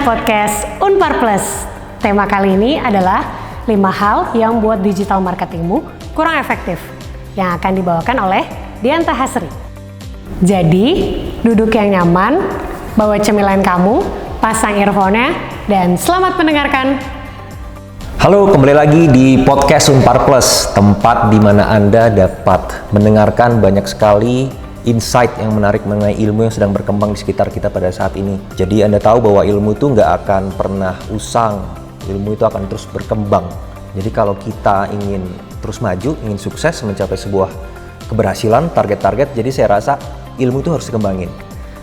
podcast Unpar Plus. Tema kali ini adalah 5 hal yang buat digital marketingmu kurang efektif, yang akan dibawakan oleh Dianta Hasri. Jadi, duduk yang nyaman, bawa cemilan kamu, pasang earphone-nya, dan selamat mendengarkan. Halo, kembali lagi di podcast Unpar Plus, tempat di mana Anda dapat mendengarkan banyak sekali insight yang menarik mengenai ilmu yang sedang berkembang di sekitar kita pada saat ini. Jadi Anda tahu bahwa ilmu itu nggak akan pernah usang, ilmu itu akan terus berkembang. Jadi kalau kita ingin terus maju, ingin sukses, mencapai sebuah keberhasilan, target-target, jadi saya rasa ilmu itu harus dikembangin.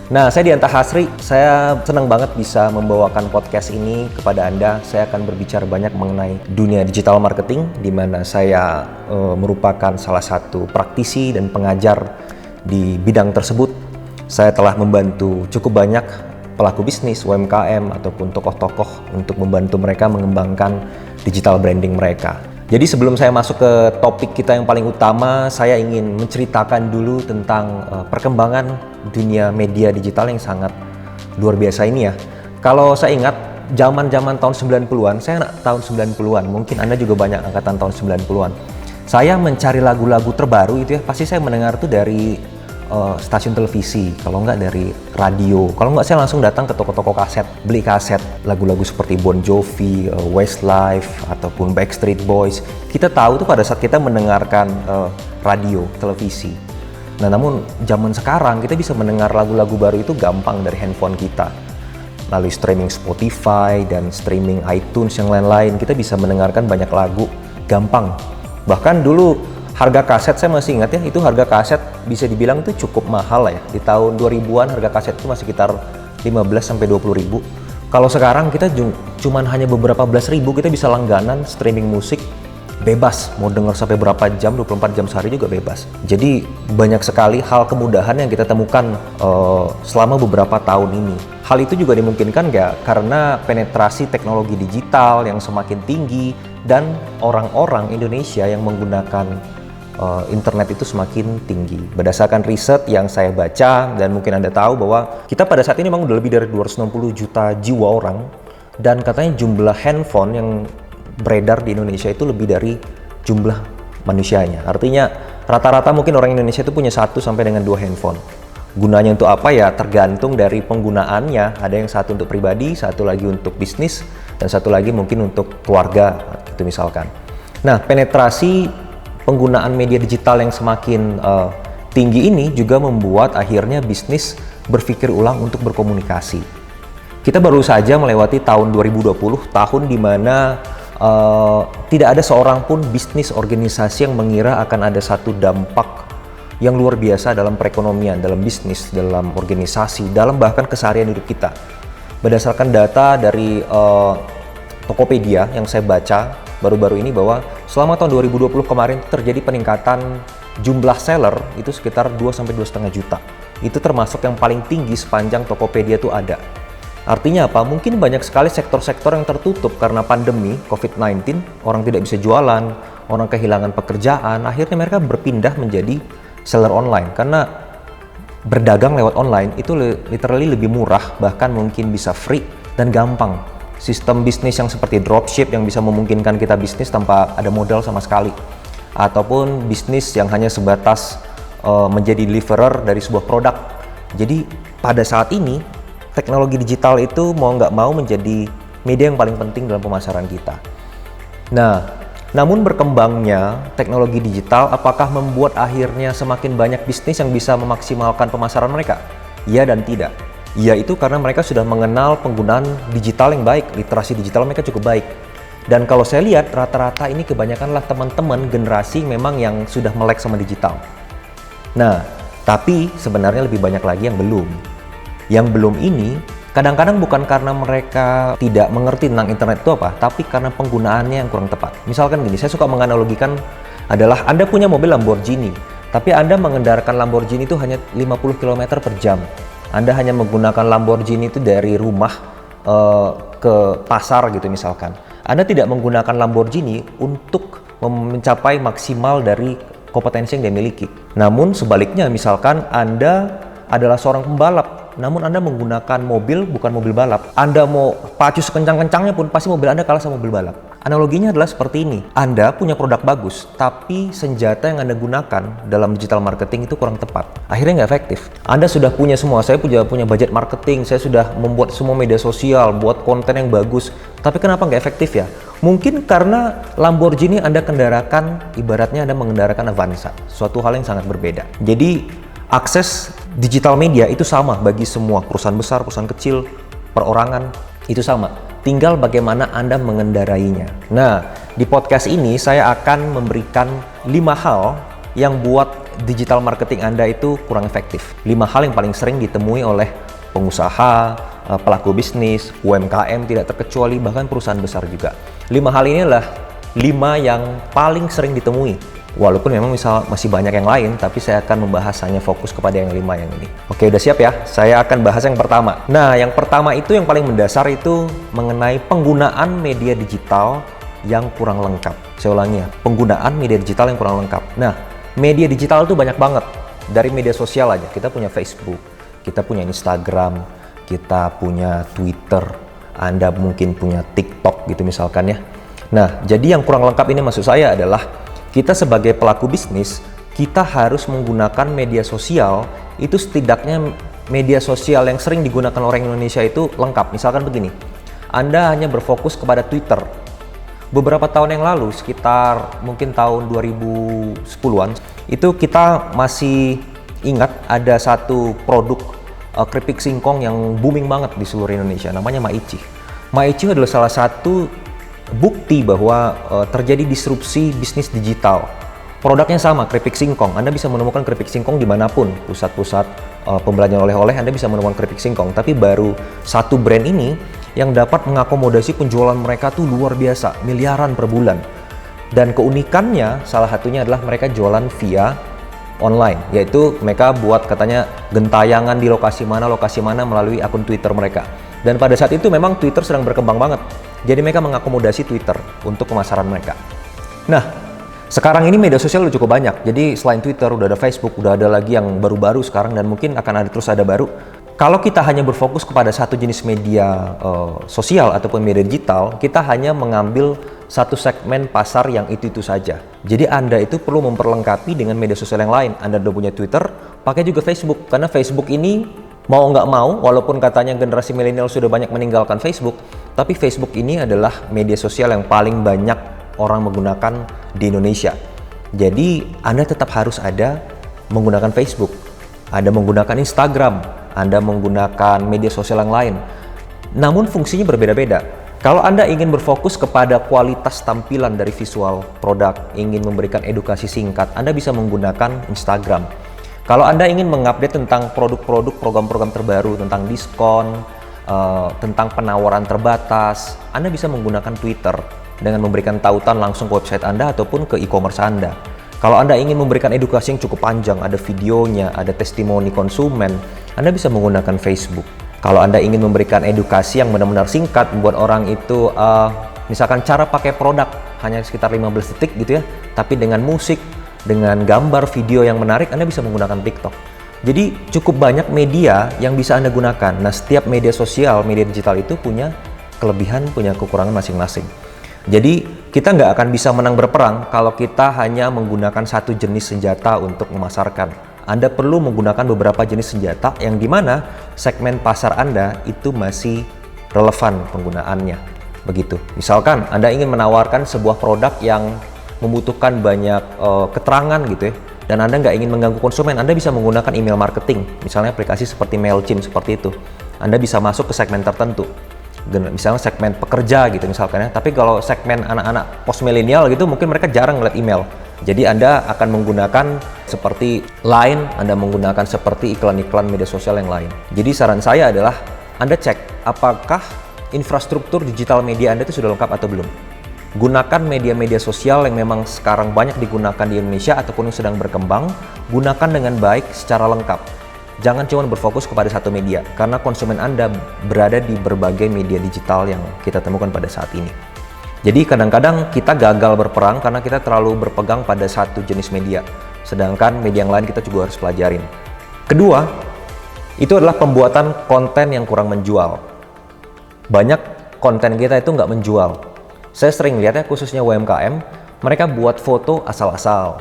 Nah, saya Dianta Hasri, saya senang banget bisa membawakan podcast ini kepada Anda. Saya akan berbicara banyak mengenai dunia digital marketing, di mana saya merupakan salah satu praktisi dan pengajar di bidang tersebut. Saya telah membantu cukup banyak pelaku bisnis, UMKM, ataupun tokoh-tokoh untuk membantu mereka mengembangkan digital branding mereka. Jadi sebelum saya masuk ke topik kita yang paling utama, saya ingin menceritakan dulu tentang perkembangan dunia media digital yang sangat luar biasa ini ya. Kalau saya ingat, zaman-zaman tahun 90-an, saya anak tahun 90-an, mungkin Anda juga banyak angkatan tahun 90-an. Saya mencari lagu-lagu terbaru itu ya, pasti saya mendengar tuh dari stasiun televisi, kalau nggak dari radio, kalau nggak saya langsung datang ke toko-toko kaset, beli kaset lagu-lagu seperti Bon Jovi, Westlife, ataupun Backstreet Boys. Kita tahu tuh pada saat kita mendengarkan radio, televisi. Nah, namun zaman sekarang kita bisa mendengar lagu-lagu baru itu gampang dari handphone kita. Melalui streaming Spotify dan streaming iTunes yang lain-lain, kita bisa mendengarkan banyak lagu gampang. Bahkan dulu harga kaset, saya masih ingat ya, itu harga kaset bisa dibilang itu cukup mahal lah ya. Di tahun 2000-an harga kaset itu masih sekitar 15-20 ribu. Kalau sekarang kita cuman hanya beberapa belas ribu, kita bisa langganan streaming musik bebas. Mau denger sampai berapa jam, 24 jam sehari juga bebas. Jadi banyak sekali hal kemudahan yang kita temukan selama beberapa tahun ini. Hal itu juga dimungkinkan nggak karena penetrasi teknologi digital yang semakin tinggi dan orang-orang Indonesia yang menggunakan internet itu semakin tinggi. Berdasarkan riset yang saya baca, dan mungkin Anda tahu bahwa kita pada saat ini memang udah lebih dari 260 juta jiwa orang, dan katanya jumlah handphone yang beredar di Indonesia itu lebih dari jumlah manusianya. Artinya rata-rata mungkin orang Indonesia itu punya 1 sampai dengan 2 handphone. Gunanya untuk apa ya? Tergantung dari penggunaannya. Ada yang satu untuk pribadi, satu lagi untuk bisnis, dan satu lagi mungkin untuk keluarga, gitu misalkan. Nah, penetrasi penggunaan media digital yang semakin tinggi ini juga membuat akhirnya bisnis berpikir ulang untuk berkomunikasi. Kita baru saja melewati tahun 2020, tahun di mana tidak ada seorang pun bisnis organisasi yang mengira akan ada satu dampak yang luar biasa dalam perekonomian, dalam bisnis, dalam organisasi, dalam bahkan keseharian hidup kita. Berdasarkan data dari Tokopedia yang saya baca baru-baru ini, bahwa selama tahun 2020 kemarin terjadi peningkatan jumlah seller itu sekitar 2-2,5 juta. Itu termasuk yang paling tinggi sepanjang Tokopedia itu ada. Artinya apa? Mungkin banyak sekali sektor-sektor yang tertutup karena pandemi COVID-19, orang tidak bisa jualan, orang kehilangan pekerjaan, akhirnya mereka berpindah menjadi seller online karena berdagang lewat online itu literally lebih murah, bahkan mungkin bisa free dan gampang. Sistem bisnis yang seperti dropship yang bisa memungkinkan kita bisnis tanpa ada modal sama sekali, ataupun bisnis yang hanya sebatas menjadi deliverer dari sebuah produk. Jadi pada saat ini teknologi digital itu mau nggak mau menjadi media yang paling penting dalam pemasaran kita. Nah, namun berkembangnya teknologi digital apakah membuat akhirnya semakin banyak bisnis yang bisa memaksimalkan pemasaran mereka? Iya dan tidak. Ya, itu karena mereka sudah mengenal penggunaan digital yang baik, literasi digital mereka cukup baik. Dan kalau saya lihat rata-rata ini kebanyakanlah teman-teman generasi memang yang sudah melek sama digital. Nah, tapi sebenarnya lebih banyak lagi yang belum. Yang belum ini kadang-kadang bukan karena mereka tidak mengerti tentang internet itu apa, tapi karena penggunaannya yang kurang tepat. Misalkan gini, saya suka menganalogikan adalah Anda punya mobil Lamborghini, tapi Anda mengendarkan Lamborghini itu hanya 50 km per jam. Anda hanya menggunakan Lamborghini itu dari rumah ke pasar gitu misalkan. Anda tidak menggunakan Lamborghini untuk mencapai maksimal dari kompetensi yang dia miliki. Namun sebaliknya, misalkan Anda adalah seorang pembalap namun Anda menggunakan mobil bukan mobil balap. Anda mau pacu sekencang-kencangnya pun pasti mobil Anda kalah sama mobil balap. Analoginya adalah seperti ini. Anda punya produk bagus, tapi senjata yang Anda gunakan dalam digital marketing itu kurang tepat. Akhirnya nggak efektif. Anda sudah punya semua, saya punya budget marketing, saya sudah membuat semua media sosial, buat konten yang bagus, tapi kenapa nggak efektif ya? Mungkin karena Lamborghini Anda kendarakan, ibaratnya Anda mengendarakan Avanza, suatu hal yang sangat berbeda. Jadi, akses digital media itu sama bagi semua, perusahaan besar, perusahaan kecil, perorangan, itu sama. Tinggal bagaimana Anda mengendarainya. Nah, di podcast ini saya akan memberikan 5 hal yang buat digital marketing Anda itu kurang efektif. 5 hal yang paling sering ditemui oleh pengusaha, pelaku bisnis, UMKM tidak terkecuali, bahkan perusahaan besar juga. 5 hal ini adalah 5 yang paling sering ditemui. Walaupun memang masih banyak yang lain, tapi saya akan membahas hanya fokus kepada yang 5 yang ini. Oke, udah siap ya? Saya akan bahas yang pertama. Nah, yang pertama itu yang paling mendasar itu mengenai penggunaan media digital yang kurang lengkap. Saya ulangi ya, penggunaan media digital yang kurang lengkap. Nah, media digital itu banyak banget. Dari media sosial aja, kita punya Facebook, kita punya Instagram, kita punya Twitter, Anda mungkin punya TikTok gitu misalkan ya. Nah, jadi yang kurang lengkap ini maksud saya adalah kita sebagai pelaku bisnis, kita harus menggunakan media sosial, itu setidaknya media sosial yang sering digunakan orang Indonesia itu lengkap. Misalkan begini, Anda hanya berfokus kepada Twitter. Beberapa tahun yang lalu, sekitar mungkin tahun 2010-an, itu kita masih ingat ada satu produk keripik singkong yang booming banget di seluruh Indonesia, namanya Maichi. Maichi adalah salah satu bukti bahwa terjadi disrupsi bisnis digital. Produknya sama, keripik singkong. Anda bisa menemukan keripik singkong dimanapun. Pusat-pusat pembelanjaan oleh-oleh Anda bisa menemukan keripik singkong. Tapi baru satu brand ini yang dapat mengakomodasi penjualan mereka tuh luar biasa, miliaran per bulan. Dan keunikannya salah satunya adalah mereka jualan via online, yaitu mereka buat katanya gentayangan di lokasi mana melalui akun Twitter mereka. Dan pada saat itu memang Twitter sedang berkembang banget. Jadi mereka mengakomodasi Twitter untuk pemasaran mereka. Nah, sekarang ini media sosial udah cukup banyak. Jadi selain Twitter udah ada Facebook, udah ada lagi yang baru-baru sekarang dan mungkin akan terus ada baru. Kalau kita hanya berfokus kepada satu jenis media sosial ataupun media digital, kita hanya mengambil satu segmen pasar yang itu saja. Jadi Anda itu perlu memperlengkapi dengan media sosial yang lain. Anda udah punya Twitter, pakai juga Facebook. Karena Facebook ini mau nggak mau, walaupun katanya generasi milenial sudah banyak meninggalkan Facebook, tapi Facebook ini adalah media sosial yang paling banyak orang menggunakan di Indonesia. Jadi Anda tetap harus ada menggunakan Facebook, Anda menggunakan Instagram, Anda menggunakan media sosial yang lain. Namun fungsinya berbeda-beda. Kalau Anda ingin berfokus kepada kualitas tampilan dari visual produk, ingin memberikan edukasi singkat, Anda bisa menggunakan Instagram. Kalau Anda ingin mengupdate tentang produk-produk, program-program terbaru, tentang diskon, tentang penawaran terbatas, Anda bisa menggunakan Twitter dengan memberikan tautan langsung ke website Anda ataupun ke e-commerce Anda. Kalau Anda ingin memberikan edukasi yang cukup panjang, ada videonya, ada testimoni konsumen, Anda bisa menggunakan Facebook. Kalau Anda ingin memberikan edukasi yang benar-benar singkat, buat orang itu misalkan cara pakai produk hanya sekitar 15 detik gitu ya, tapi dengan musik, dengan gambar, video yang menarik, Anda bisa menggunakan TikTok. Jadi cukup banyak media yang bisa Anda gunakan. Nah, setiap media sosial, media digital itu punya kelebihan, punya kekurangan masing-masing. Jadi kita nggak akan bisa menang berperang kalau kita hanya menggunakan satu jenis senjata untuk memasarkan. Anda perlu menggunakan beberapa jenis senjata yang dimana segmen pasar Anda itu masih relevan penggunaannya. Begitu. Misalkan Anda ingin menawarkan sebuah produk yang membutuhkan banyak keterangan gitu ya, dan Anda nggak ingin mengganggu konsumen, Anda bisa menggunakan email marketing, misalnya aplikasi seperti MailChimp seperti itu. Anda bisa masuk ke segmen tertentu, misalnya segmen pekerja gitu misalkan ya. Tapi kalau segmen anak-anak post milenial gitu, mungkin mereka jarang ngeliat email. Jadi Anda akan menggunakan seperti Line, Anda menggunakan seperti iklan-iklan media sosial yang lain. Jadi saran saya adalah Anda cek apakah infrastruktur digital media Anda itu sudah lengkap atau belum. Gunakan media-media sosial yang memang sekarang banyak digunakan di Indonesia ataupun yang sedang berkembang, gunakan dengan baik secara lengkap. Jangan cuma berfokus kepada satu media, karena konsumen Anda berada di berbagai media digital yang kita temukan pada saat ini. Jadi kadang-kadang kita gagal berperang karena kita terlalu berpegang pada satu jenis media, sedangkan media yang lain kita juga harus pelajarin. Kedua, Itu adalah pembuatan konten yang kurang menjual. Banyak konten kita itu nggak menjual. Saya sering lihat ya, khususnya UMKM, mereka buat foto asal-asal,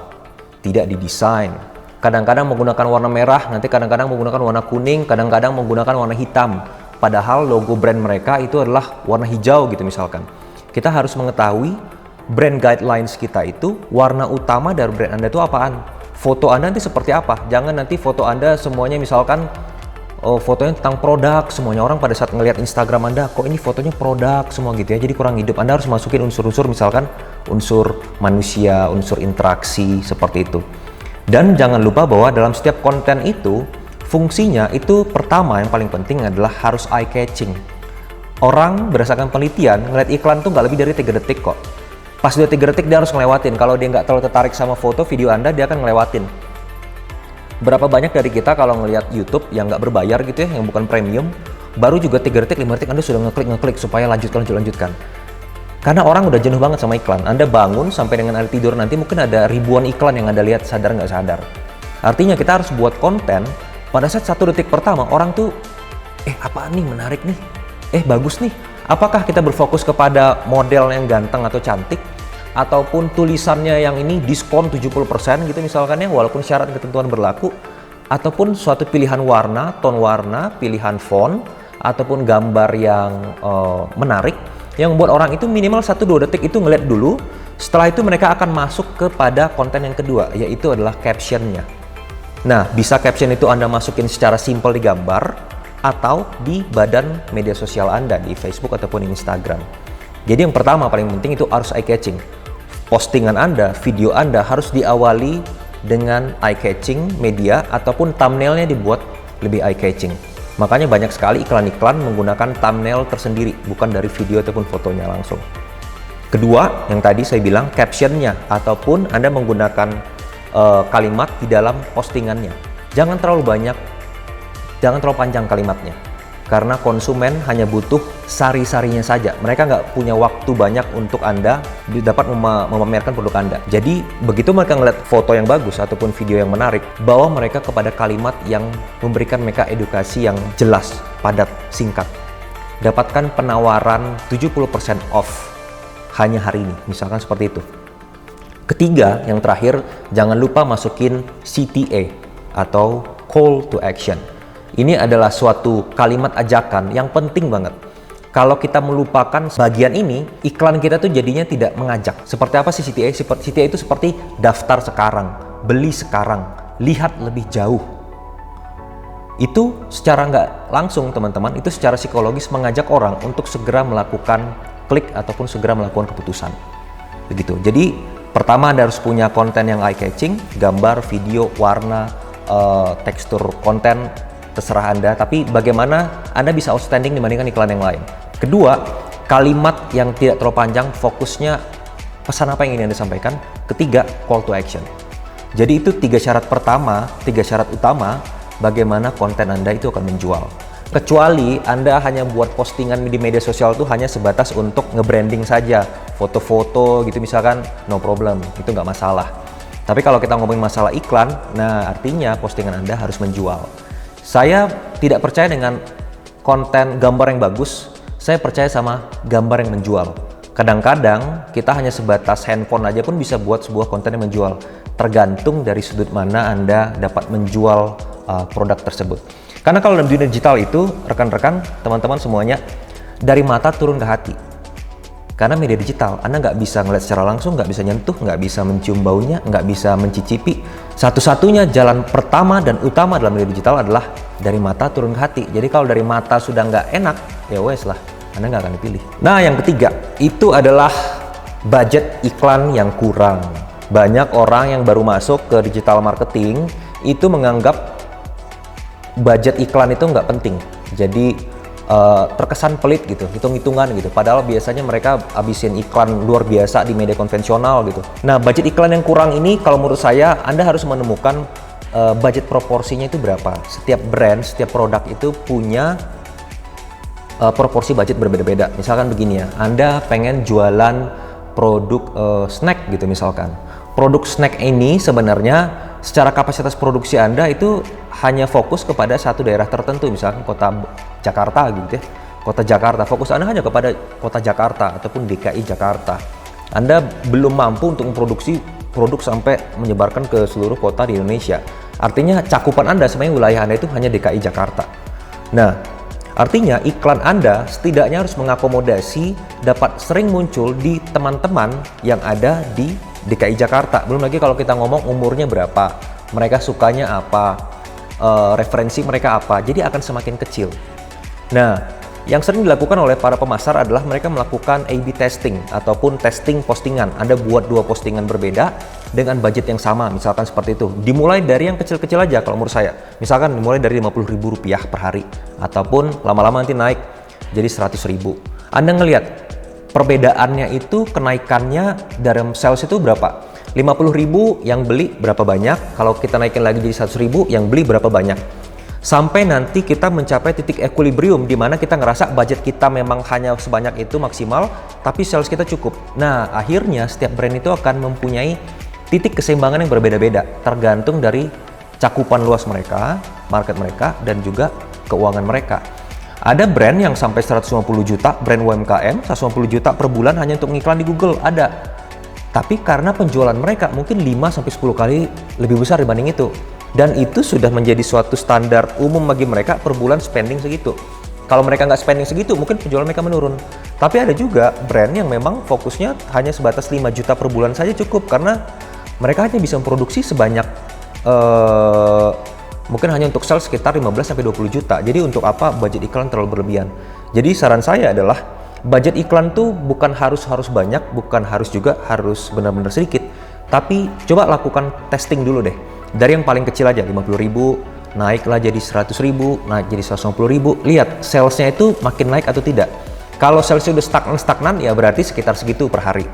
tidak didesain. Kadang-kadang menggunakan warna merah, nanti kadang-kadang menggunakan warna kuning, kadang-kadang menggunakan warna hitam. Padahal logo brand mereka itu adalah warna hijau gitu misalkan. Kita harus mengetahui brand guidelines kita itu, warna utama dari brand Anda itu apaan. Foto Anda nanti seperti apa. Jangan nanti foto Anda semuanya misalkan fotonya tentang produk, semuanya orang pada saat ngelihat Instagram Anda, kok ini fotonya produk semua gitu ya, jadi kurang hidup. Anda harus masukin unsur-unsur misalkan unsur manusia, unsur interaksi seperti itu. Dan jangan lupa bahwa dalam setiap konten itu, fungsinya itu pertama yang paling penting adalah harus eye catching. Orang berdasarkan penelitian ngeliat iklan tuh nggak lebih dari 3 detik kok. Pas dia 3 detik dia harus ngelewatin. Kalau dia nggak terlalu tertarik sama foto video Anda, dia akan ngelewatin. Berapa banyak dari kita kalau ngelihat YouTube yang nggak berbayar gitu ya, yang bukan premium, baru juga 3 detik, 5 detik Anda sudah ngeklik supaya lanjutkan. Karena orang udah jenuh banget sama iklan. Anda bangun sampai dengan Anda tidur nanti mungkin ada ribuan iklan yang Anda lihat sadar nggak sadar. Artinya kita harus buat konten pada saat 1 detik pertama orang tuh, apaan nih menarik nih, bagus nih. Apakah kita berfokus kepada model yang ganteng atau cantik, ataupun tulisannya yang ini diskon 70% gitu misalkan ya, walaupun syarat ketentuan berlaku, ataupun suatu pilihan warna, tone warna, pilihan font, ataupun gambar yang menarik, yang membuat orang itu minimal 1-2 detik itu ngeliat dulu. Setelah itu mereka akan masuk kepada konten yang kedua, yaitu adalah captionnya. Nah, bisa caption itu Anda masukin secara simpel di gambar atau di badan media sosial Anda di Facebook ataupun Instagram. Jadi yang pertama paling penting itu harus eye catching. Postingan Anda, video Anda harus diawali dengan eye catching media ataupun thumbnailnya dibuat lebih eye catching. Makanya banyak sekali iklan-iklan menggunakan thumbnail tersendiri, bukan dari video ataupun fotonya langsung. Kedua, yang tadi saya bilang captionnya ataupun Anda menggunakan kalimat di dalam postingannya. Jangan terlalu banyak, jangan terlalu panjang kalimatnya. Karena konsumen hanya butuh sari-sarinya saja. Mereka nggak punya waktu banyak untuk Anda dapat memamerkan produk Anda. Jadi begitu mereka ngeliat foto yang bagus ataupun video yang menarik, bawa mereka kepada kalimat yang memberikan mereka edukasi yang jelas, padat, singkat. Dapatkan penawaran 70% off hanya hari ini, misalkan seperti itu. Ketiga, yang terakhir, jangan lupa masukin CTA atau Call to Action. Ini adalah suatu kalimat ajakan yang penting banget. Kalau kita melupakan bagian ini, iklan kita tuh jadinya tidak mengajak. Seperti apa sih CTA? CTA itu seperti daftar sekarang, beli sekarang, lihat lebih jauh. Itu secara nggak langsung teman-teman, itu secara psikologis mengajak orang untuk segera melakukan klik ataupun segera melakukan keputusan. Begitu. Jadi pertama Anda harus punya konten yang eye-catching, gambar, video, warna, tekstur konten, terserah Anda, tapi bagaimana Anda bisa outstanding dibandingkan iklan yang lain. Kedua, kalimat yang tidak terlalu panjang, fokusnya pesan apa yang ingin Anda sampaikan. Ketiga, call to action. Jadi itu 3 syarat pertama, 3 syarat utama bagaimana konten Anda itu akan menjual. Kecuali Anda hanya buat postingan di media sosial itu hanya sebatas untuk nge-branding saja, foto-foto gitu misalkan, no problem, itu nggak masalah. Tapi kalau kita ngomongin masalah iklan, nah artinya postingan Anda harus menjual. Saya tidak percaya dengan konten gambar yang bagus, saya percaya sama gambar yang menjual. Kadang-kadang kita hanya sebatas handphone aja pun bisa buat sebuah konten yang menjual. Tergantung dari sudut mana Anda dapat menjual produk tersebut. Karena kalau dalam dunia digital itu, rekan-rekan, teman-teman semuanya, dari mata turun ke hati. Karena media digital, Anda nggak bisa ngeliat secara langsung, nggak bisa nyentuh, nggak bisa mencium baunya, nggak bisa mencicipi. Satu-satunya jalan pertama dan utama dalam media digital adalah dari mata turun ke hati. Jadi kalau dari mata sudah nggak enak, ya wes lah, Anda nggak akan dipilih. Nah, yang ketiga, itu adalah budget iklan yang kurang. Banyak orang yang baru masuk ke digital marketing, itu menganggap budget iklan itu nggak penting. Jadi terkesan pelit gitu, hitung-hitungan gitu. Padahal biasanya mereka habisin iklan luar biasa di media konvensional gitu. Nah, budget iklan yang kurang ini kalau menurut saya Anda harus menemukan budget proporsinya itu berapa. Setiap brand, setiap produk itu punya proporsi budget berbeda-beda. Misalkan begini ya, Anda pengen jualan produk snack gitu misalkan. Produk snack ini sebenarnya secara kapasitas produksi Anda itu hanya fokus kepada satu daerah tertentu, misalkan kota Jakarta gitu ya. Kota Jakarta, fokus Anda hanya kepada kota Jakarta ataupun DKI Jakarta. Anda belum mampu untuk memproduksi produk sampai menyebarkan ke seluruh kota di Indonesia. Artinya cakupan Anda sebenarnya wilayah Anda itu hanya DKI Jakarta. Nah, artinya iklan Anda setidaknya harus mengakomodasi dapat sering muncul di teman-teman yang ada di DKI Jakarta. Belum lagi kalau kita ngomong umurnya berapa, mereka sukanya apa, referensi mereka apa, jadi akan semakin kecil. Nah, yang sering dilakukan oleh para pemasar adalah mereka melakukan A/B testing ataupun testing postingan. Anda buat 2 postingan berbeda dengan budget yang sama, misalkan seperti itu. Dimulai dari yang kecil-kecil aja kalau menurut saya. Misalkan dimulai dari Rp50.000 per hari ataupun lama-lama nanti naik jadi Rp100.000. Anda ngelihat perbedaannya itu, kenaikannya dalam sales itu berapa? 50.000 yang beli berapa banyak, kalau kita naikin lagi jadi 100.000 yang beli berapa banyak. Sampai nanti kita mencapai titik equilibrium di mana kita ngerasa budget kita memang hanya sebanyak itu maksimal, tapi sales kita cukup. Nah, akhirnya setiap brand itu akan mempunyai titik keseimbangan yang berbeda-beda, tergantung dari cakupan luas mereka, market mereka, dan juga keuangan mereka. Ada brand yang sampai 150 juta, brand UMKM, 150 juta per bulan hanya untuk ngiklan di Google, ada. Tapi karena penjualan mereka mungkin 5-10 kali lebih besar dibanding itu. Dan itu sudah menjadi suatu standar umum bagi mereka per bulan spending segitu. Kalau mereka nggak spending segitu, mungkin penjualan mereka menurun. Tapi ada juga brand yang memang fokusnya hanya sebatas 5 juta per bulan saja cukup, karena mereka hanya bisa memproduksi sebanyak mungkin hanya untuk sales sekitar 15-20 juta. Jadi untuk apa budget iklan terlalu berlebihan? Jadi saran saya adalah budget iklan tuh bukan harus banyak, bukan harus juga harus benar-benar sedikit. Tapi coba lakukan testing dulu deh. Dari yang paling kecil aja, 50.000, naiklah jadi 100.000, naik jadi 150.000. Lihat salesnya itu makin naik atau tidak. Kalau salesnya udah stagnan, ya berarti sekitar segitu per hari.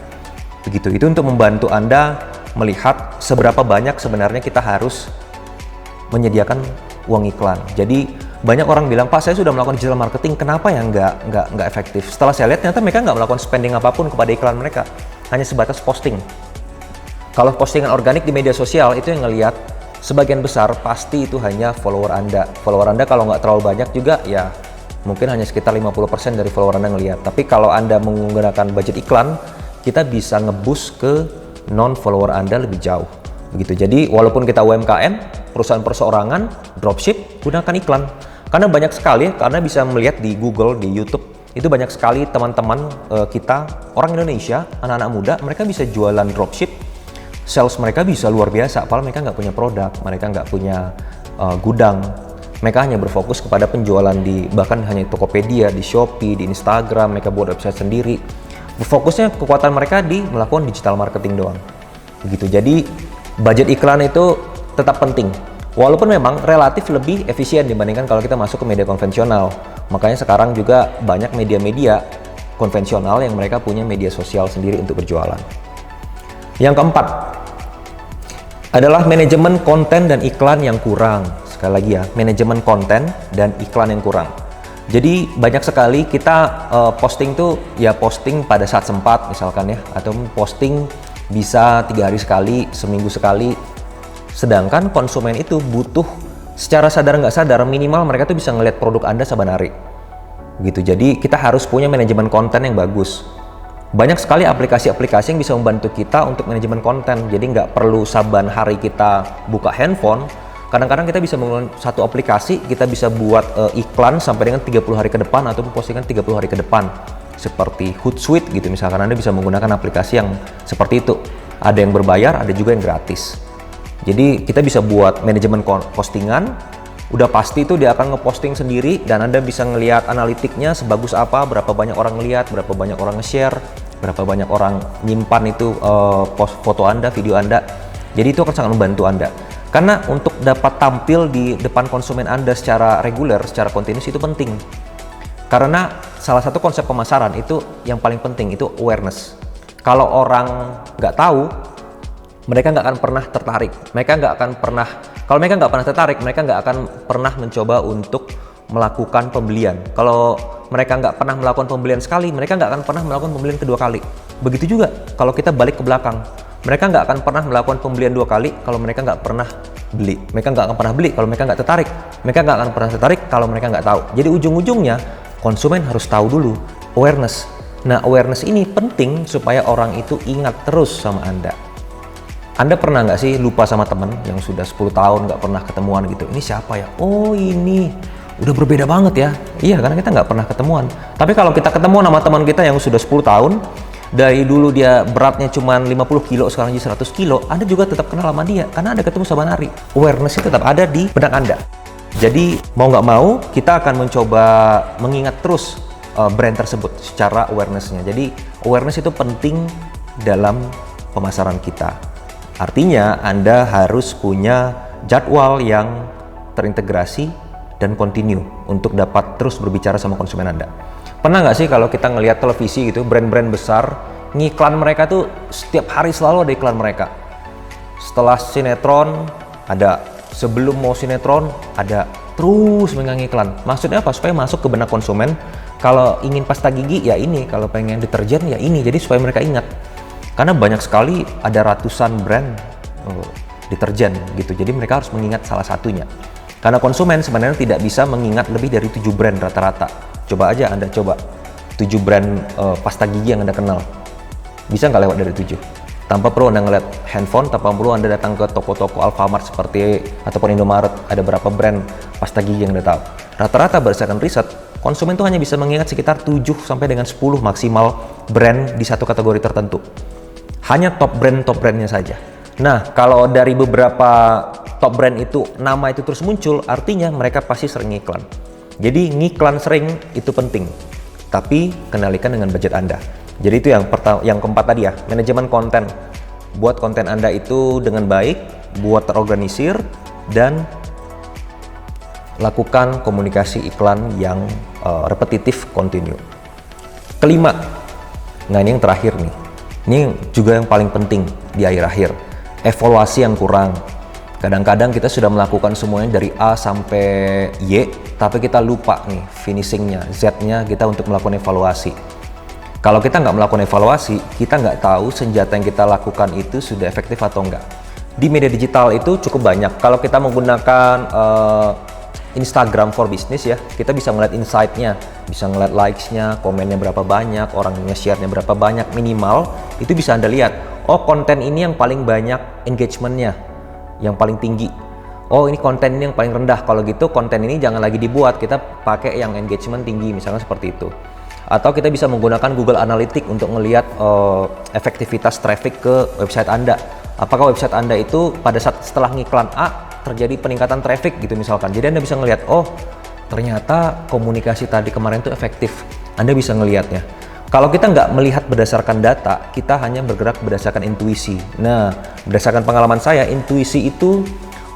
Begitu, itu untuk membantu Anda melihat seberapa banyak sebenarnya kita harus menyediakan uang iklan. Jadi banyak orang bilang, Pak, saya sudah melakukan digital marketing, kenapa ya nggak efektif? Setelah saya lihat, ternyata mereka nggak melakukan spending apapun kepada iklan mereka, hanya sebatas posting. Kalau postingan organik di media sosial itu yang ngelihat sebagian besar pasti itu hanya follower Anda. Follower Anda kalau nggak terlalu banyak juga ya mungkin hanya sekitar 50% dari follower Anda ngelihat. Tapi kalau Anda menggunakan budget iklan, kita bisa nge-boost ke non-follower Anda lebih jauh. Begitu. Jadi walaupun kita UMKM, perusahaan perseorangan, dropship, gunakan iklan. Karena banyak sekali, karena bisa melihat di Google, di YouTube, itu banyak sekali teman-teman kita, orang Indonesia, anak-anak muda, mereka bisa jualan dropship. Sales mereka bisa luar biasa, padahal mereka nggak punya produk, mereka nggak punya gudang. Mereka hanya berfokus kepada penjualan bahkan hanya Tokopedia, di Shopee, di Instagram, mereka buat website sendiri. Fokusnya kekuatan mereka di melakukan digital marketing doang. Begitu. Jadi budget iklan itu tetap penting. Walaupun memang relatif lebih efisien dibandingkan kalau kita masuk ke media konvensional. Makanya sekarang juga banyak media-media konvensional yang mereka punya media sosial sendiri untuk berjualan. Yang keempat adalah manajemen konten dan iklan yang kurang. Sekali lagi ya, manajemen konten dan iklan yang kurang. Jadi banyak sekali kita posting tuh ya posting pada saat sempat misalkan ya, atau posting bisa 3 hari sekali, seminggu sekali. Sedangkan konsumen itu butuh secara sadar nggak sadar minimal mereka tuh bisa ngelihat produk Anda saban hari. Gitu. Jadi kita harus punya manajemen konten yang bagus. Banyak sekali aplikasi-aplikasi yang bisa membantu kita untuk manajemen konten. Jadi nggak perlu saban hari kita buka handphone. Kadang-kadang kita bisa menggunakan satu aplikasi, kita bisa buat iklan sampai dengan 30 hari ke depan ataupun postingan 30 hari ke depan. Seperti Hootsuite gitu misalkan, Anda bisa menggunakan aplikasi yang seperti itu. Ada yang berbayar, ada juga yang gratis. Jadi kita bisa buat manajemen postingan. Udah pasti itu dia akan ngeposting sendiri dan Anda bisa ngelihat analitiknya sebagus apa, berapa banyak orang ngelihat, berapa banyak orang nge-share, berapa banyak orang nyimpan itu post foto Anda, video Anda. Jadi itu akan sangat membantu Anda. Karena untuk dapat tampil di depan konsumen Anda secara reguler, secara kontinus itu penting. Karena salah satu konsep pemasaran itu yang paling penting itu awareness. Kalau orang nggak tahu, mereka nggak akan pernah tertarik. Kalau mereka nggak pernah tertarik, mereka nggak akan pernah mencoba untuk melakukan pembelian. Kalau mereka nggak pernah melakukan pembelian sekali, mereka nggak akan pernah melakukan pembelian kedua kali. Begitu juga kalau kita balik ke belakang. Mereka nggak akan pernah melakukan pembelian 2 kali kalau mereka nggak pernah beli. Mereka nggak akan pernah beli kalau mereka nggak tertarik. Mereka nggak akan pernah tertarik kalau mereka nggak tahu. Jadi ujung-ujungnya konsumen harus tahu dulu, awareness. Nah, awareness ini penting supaya orang itu ingat terus sama Anda. Anda pernah nggak sih lupa sama teman yang sudah 10 tahun nggak pernah ketemuan gitu? Ini siapa ya? Oh, ini udah berbeda banget ya. Iya, karena kita nggak pernah ketemuan. Tapi kalau kita ketemu sama teman kita yang sudah 10 tahun, dari dulu dia beratnya cuma 50 kilo, sekarang jadi 100 kilo, Anda juga tetap kenal sama dia karena Anda ketemu sama Nari. Awareness itu tetap ada di benak Anda. Jadi mau nggak mau kita akan mencoba mengingat terus brand tersebut secara awareness-nya. Jadi awareness itu penting dalam pemasaran kita. Artinya Anda harus punya jadwal yang terintegrasi dan continue untuk dapat terus berbicara sama konsumen Anda. Pernah nggak sih kalau kita ngelihat televisi gitu, brand-brand besar, ngiklan mereka tuh setiap hari selalu ada iklan mereka. Setelah sinetron ada, sebelum mau sinetron ada, terus iklan. Maksudnya apa? Supaya masuk ke benak konsumen. Kalau ingin pasta gigi ya ini, kalau pengen deterjen ya ini. Jadi supaya mereka ingat. Karena banyak sekali ada ratusan brand deterjen gitu. Jadi mereka harus mengingat salah satunya. Karena konsumen sebenarnya tidak bisa mengingat lebih dari 7 brand rata-rata. Coba aja Anda coba 7 brand pasta gigi yang Anda kenal. Bisa nggak lewat dari 7? Tanpa perlu Anda ngeliat handphone, tanpa perlu Anda datang ke toko-toko Alfamart seperti ataupun Indomaret, ada berapa brand pasta gigi yang Anda tahu. Rata-rata berdasarkan riset, konsumen itu hanya bisa mengingat sekitar 7 sampai dengan 10 maksimal brand di satu kategori tertentu. Hanya top brandnya saja. Nah, kalau dari beberapa top brand itu, nama itu terus muncul, artinya mereka pasti sering ngiklan. Jadi ngiklan sering itu penting, tapi kendalikan dengan budget Anda. Jadi itu yang keempat tadi ya, manajemen konten. Buat konten Anda itu dengan baik, buat terorganisir, dan lakukan komunikasi iklan yang repetitif, continue. Kelima, nah ini yang terakhir nih. Ini juga yang paling penting di akhir-akhir. Evaluasi yang kurang. Kadang-kadang kita sudah melakukan semuanya dari A sampai Y, tapi kita lupa nih finishingnya, Z-nya kita untuk melakukan evaluasi. Kalau kita nggak melakukan evaluasi, kita nggak tahu senjata yang kita lakukan itu sudah efektif atau enggak. Di media digital itu cukup banyak. Kalau kita menggunakan Instagram for Business ya, kita bisa ngeliat insight-nya, bisa ngeliat likes-nya, komennya berapa banyak, orang nge-share-nya berapa banyak, minimal itu bisa Anda lihat. Oh, konten ini yang paling banyak engagement-nya, yang paling tinggi. Oh, ini konten ini yang paling rendah. Kalau gitu konten ini jangan lagi dibuat, kita pakai yang engagement tinggi, misalnya seperti itu. Atau kita bisa menggunakan Google Analytics untuk melihat efektivitas traffic ke website Anda. Apakah website Anda itu pada saat setelah ngiklan A terjadi peningkatan traffic gitu misalkan. Jadi Anda bisa ngelihat, oh ternyata komunikasi tadi kemarin itu efektif. Anda bisa ngelihatnya. Kalau kita nggak melihat berdasarkan data, kita hanya bergerak berdasarkan intuisi. Nah, berdasarkan pengalaman saya, intuisi itu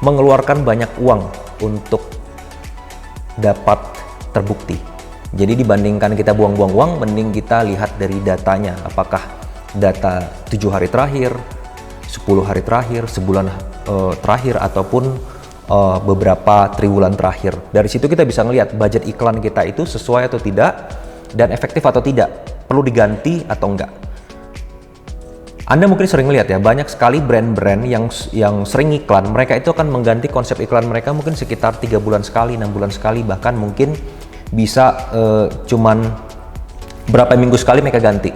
mengeluarkan banyak uang untuk dapat terbukti. Jadi dibandingkan kita buang-buang uang, mending kita lihat dari datanya. Apakah data 7 hari terakhir, 10 hari terakhir, sebulan terakhir, ataupun beberapa triwulan terakhir. Dari situ kita bisa ngelihat budget iklan kita itu sesuai atau tidak, dan efektif atau tidak, perlu diganti atau enggak. Anda mungkin sering lihat ya, banyak sekali brand-brand yang sering iklan, mereka itu akan mengganti konsep iklan mereka mungkin sekitar 3 bulan sekali, 6 bulan sekali, bahkan mungkin bisa cuman berapa minggu sekali mereka ganti.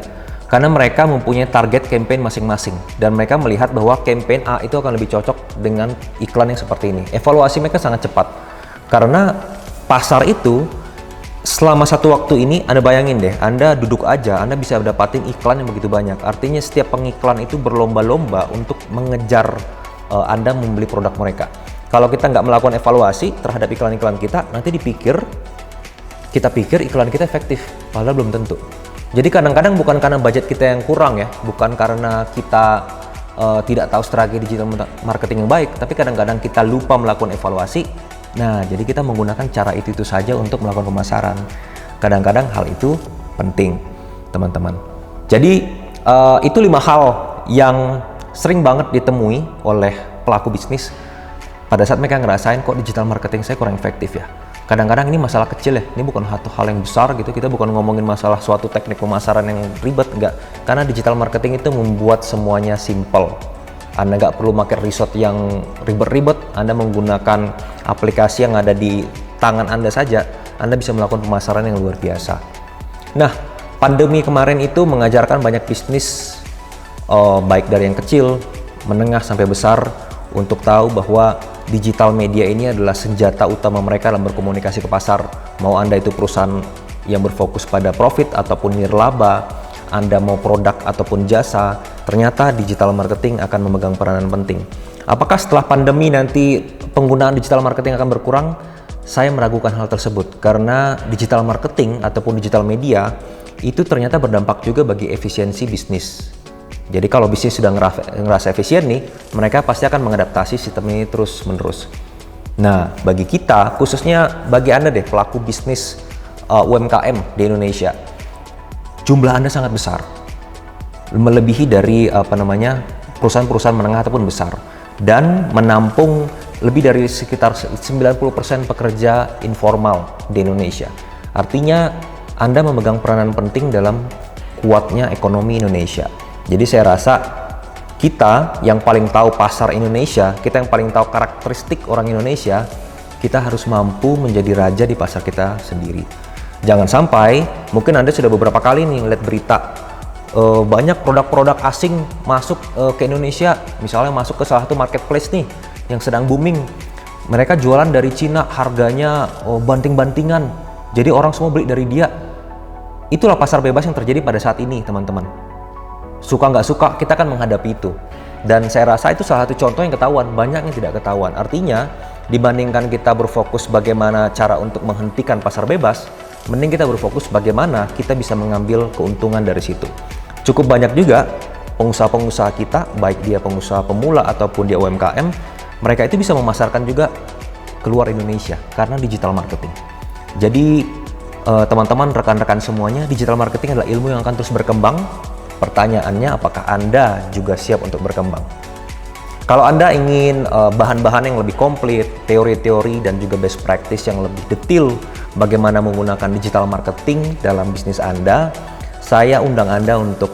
Karena mereka mempunyai target campaign masing-masing dan mereka melihat bahwa campaign A itu akan lebih cocok dengan iklan yang seperti ini. Evaluasi mereka sangat cepat karena pasar itu selama satu waktu ini, Anda bayangin deh, Anda duduk aja, Anda bisa dapatin iklan yang begitu banyak. Artinya setiap pengiklan itu berlomba-lomba untuk mengejar Anda membeli produk mereka. Kalau kita nggak melakukan evaluasi terhadap iklan-iklan kita, nanti kita pikir iklan kita efektif, padahal belum tentu. Jadi kadang-kadang bukan karena budget kita yang kurang ya, bukan karena kita tidak tahu strategi digital marketing yang baik, tapi kadang-kadang kita lupa melakukan evaluasi. Nah, jadi kita menggunakan cara itu saja untuk melakukan pemasaran. Kadang-kadang hal itu penting, teman-teman. Jadi itu 5 hal yang sering banget ditemui oleh pelaku bisnis pada saat mereka ngerasain kok digital marketing saya kurang efektif ya. Kadang-kadang ini masalah kecil ya, ini bukan satu hal yang besar gitu, kita bukan ngomongin masalah suatu teknik pemasaran yang ribet, enggak. Karena digital marketing itu membuat semuanya simple. Anda nggak perlu pakai resort yang ribet-ribet, Anda menggunakan aplikasi yang ada di tangan Anda saja, Anda bisa melakukan pemasaran yang luar biasa. Nah, pandemi kemarin itu mengajarkan banyak bisnis, baik dari yang kecil, menengah sampai besar, untuk tahu bahwa digital media ini adalah senjata utama mereka dalam berkomunikasi ke pasar. Mau Anda itu perusahaan yang berfokus pada profit ataupun nirlaba, Anda mau produk ataupun jasa, ternyata digital marketing akan memegang peranan penting. Apakah setelah pandemi nanti penggunaan digital marketing akan berkurang? Saya meragukan hal tersebut, karena digital marketing ataupun digital media itu ternyata berdampak juga bagi efisiensi bisnis. Jadi kalau bisnis sudah ngerasa efisien nih, mereka pasti akan mengadaptasi sistem ini terus menerus. Nah, bagi kita, khususnya bagi Anda deh, pelaku bisnis UMKM di Indonesia, jumlah Anda sangat besar, melebihi dari perusahaan-perusahaan menengah ataupun besar, dan menampung lebih dari sekitar 90% pekerja informal di Indonesia. Artinya Anda memegang peranan penting dalam kuatnya ekonomi Indonesia. Jadi saya rasa kita yang paling tahu pasar Indonesia, kita yang paling tahu karakteristik orang Indonesia, kita harus mampu menjadi raja di pasar kita sendiri. Jangan sampai, mungkin Anda sudah beberapa kali nih lihat berita, banyak produk-produk asing masuk ke Indonesia, misalnya masuk ke salah satu marketplace nih yang sedang booming. Mereka jualan dari Cina, harganya banting-bantingan, jadi orang semua beli dari dia. Itulah pasar bebas yang terjadi pada saat ini, teman-teman. Suka nggak suka, kita akan menghadapi itu. Dan saya rasa itu salah satu contoh yang ketahuan, banyak yang tidak ketahuan. Artinya, dibandingkan kita berfokus bagaimana cara untuk menghentikan pasar bebas, mending kita berfokus bagaimana kita bisa mengambil keuntungan dari situ. Cukup banyak juga pengusaha-pengusaha kita, baik dia pengusaha pemula ataupun dia UMKM, mereka itu bisa memasarkan juga keluar Indonesia karena digital marketing. Jadi, teman-teman, rekan-rekan semuanya, digital marketing adalah ilmu yang akan terus berkembang. Pertanyaannya, apakah Anda juga siap untuk berkembang? Kalau Anda ingin bahan-bahan yang lebih komplit, teori-teori dan juga best practice yang lebih detail bagaimana menggunakan digital marketing dalam bisnis Anda, saya undang Anda untuk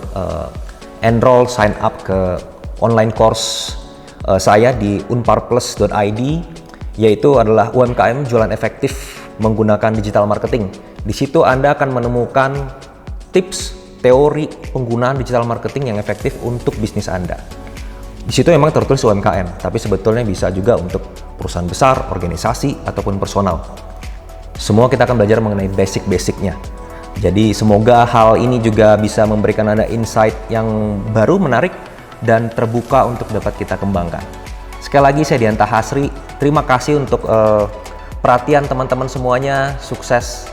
enroll, sign up ke online course saya di unparplus.id, yaitu adalah UMKM jualan efektif menggunakan digital marketing. Di situ Anda akan menemukan tips, teori penggunaan digital marketing yang efektif untuk bisnis Anda. Di situ memang tertulis UMKM, tapi sebetulnya bisa juga untuk perusahaan besar, organisasi, ataupun personal. Semua kita akan belajar mengenai basic-basicnya. Jadi semoga hal ini juga bisa memberikan Anda insight yang baru, menarik, dan terbuka untuk dapat kita kembangkan. Sekali lagi, saya Dianta Hasri. Terima kasih untuk perhatian teman-teman semuanya. Sukses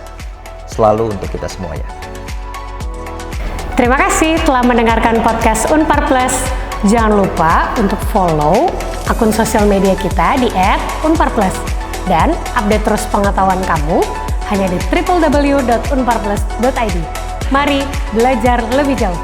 selalu untuk kita semuanya. Terima kasih telah mendengarkan podcast Unpar Plus. Jangan lupa untuk follow akun sosial media kita di @unparplus dan update terus pengetahuan kamu hanya di www.unparplus.id. Mari belajar lebih jauh.